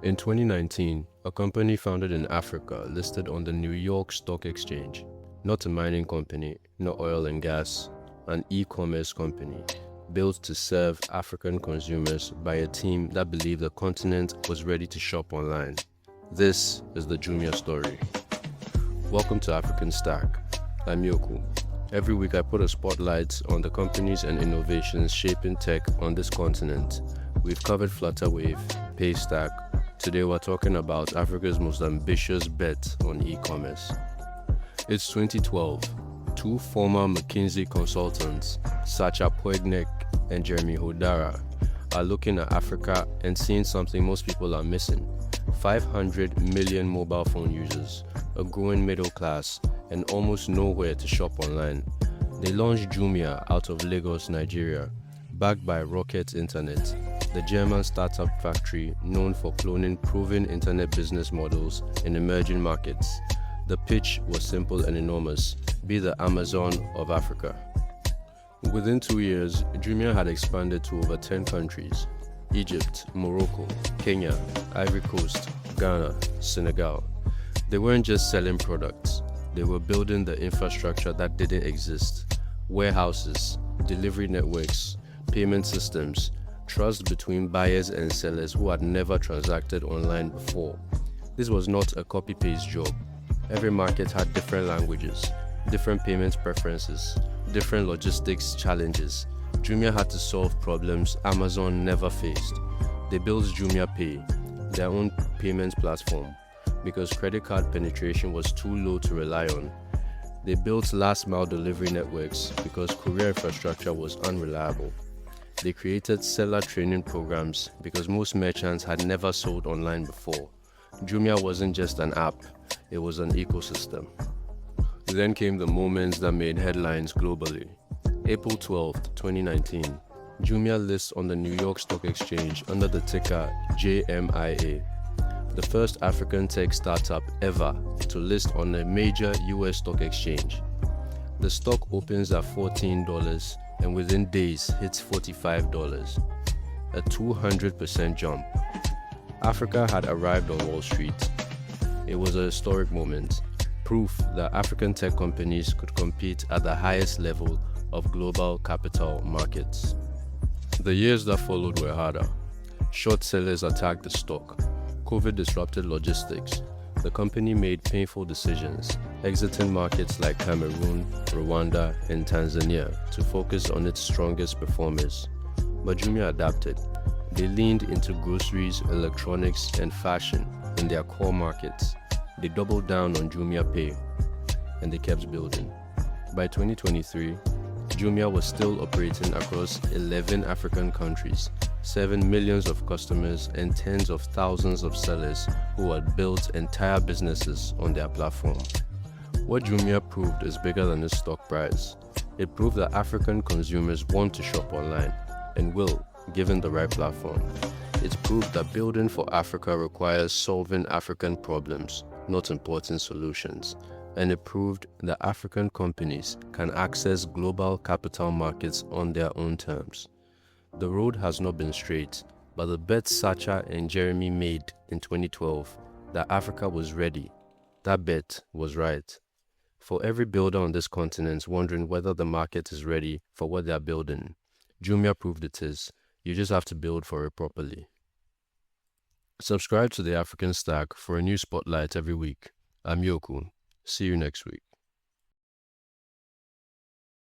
In 2019, a company founded in Africa listed on the New York Stock Exchange. Not a mining company, not oil and gas, an e-commerce company built to serve African consumers by a team that believed the continent was ready to shop online. This is the Jumia story. Welcome to African Stack. I'm Yoku. Every week I put a spotlight on the companies and innovations shaping tech on this continent. We've covered Flutterwave, Paystack. Today we're talking about Africa's most ambitious bet on e-commerce. It's 2012. Two former McKinsey consultants, Sacha Poignac and Jeremy Hodara, are looking at Africa and seeing something most people are missing. 500 million mobile phone users, a growing middle class, and almost nowhere to shop online. They launched Jumia out of Lagos, Nigeria, backed by Rocket Internet, the German startup factory known for cloning proven internet business models in emerging markets. The pitch was simple and enormous: be the Amazon of Africa. Within 2 years, Jumia had expanded to over 10 countries: Egypt, Morocco, Kenya, Ivory Coast, Ghana, Senegal. They weren't just selling products, they were building the infrastructure that didn't exist: warehouses, delivery networks, payment systems, trust between buyers and sellers who had never transacted online before. This was not a copy-paste job. Every market had different languages, different payment preferences, different logistics challenges. Jumia had to solve problems Amazon never faced. They built Jumia Pay, their own payment platform, because credit card penetration was too low to rely on. They built last-mile delivery networks because courier infrastructure was unreliable. They created seller training programs because most merchants had never sold online before. Jumia wasn't just an app, it was an ecosystem. Then came the moments that made headlines globally. April 12, 2019, Jumia lists on the New York Stock Exchange under the ticker JMIA, the first African tech startup ever to list on a major US stock exchange. The stock opens at $14 and within days hits $45, a 200% jump. Africa had arrived on Wall Street. It was a historic moment, proof that African tech companies could compete at the highest level of global capital markets. The years that followed were harder. Short sellers attacked the stock. COVID disrupted logistics. The company made painful decisions, exiting markets like Cameroon, Rwanda, and Tanzania to focus on its strongest performers. But Jumia adapted. They leaned into groceries, electronics, and fashion in their core markets. They doubled down on Jumia Pay, and they kept building. By 2023, Jumia was still operating across 11 African countries, serving millions of customers and tens of thousands of sellers who had built entire businesses on their platform. What Jumia proved is bigger than its stock price. It proved that African consumers want to shop online and will, given the right platform. It proved that building for Africa requires solving African problems, not importing solutions. And it proved that African companies can access global capital markets on their own terms. The road has not been straight, but the bet Sacha and Jeremy made in 2012 that Africa was ready, that bet was right. For every builder on this continent wondering whether the market is ready for what they are building, Jumia proved it is. You just have to build for it properly. Subscribe to the African Stack for a new spotlight every week. I'm Yoku. See you next week.